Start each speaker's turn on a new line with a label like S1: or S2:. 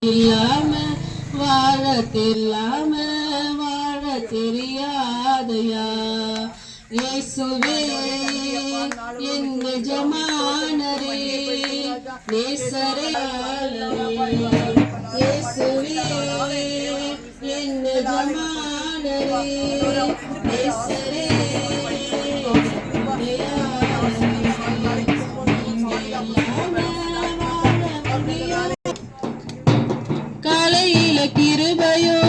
S1: இல்லாம வாழ தெரியலாம வாழ தெரியாதையா. இயேசுவே என் எஜமானரே நேசரே. இயேசுவே என் எஜமானரே நேசரே. காலையில கிருபையோ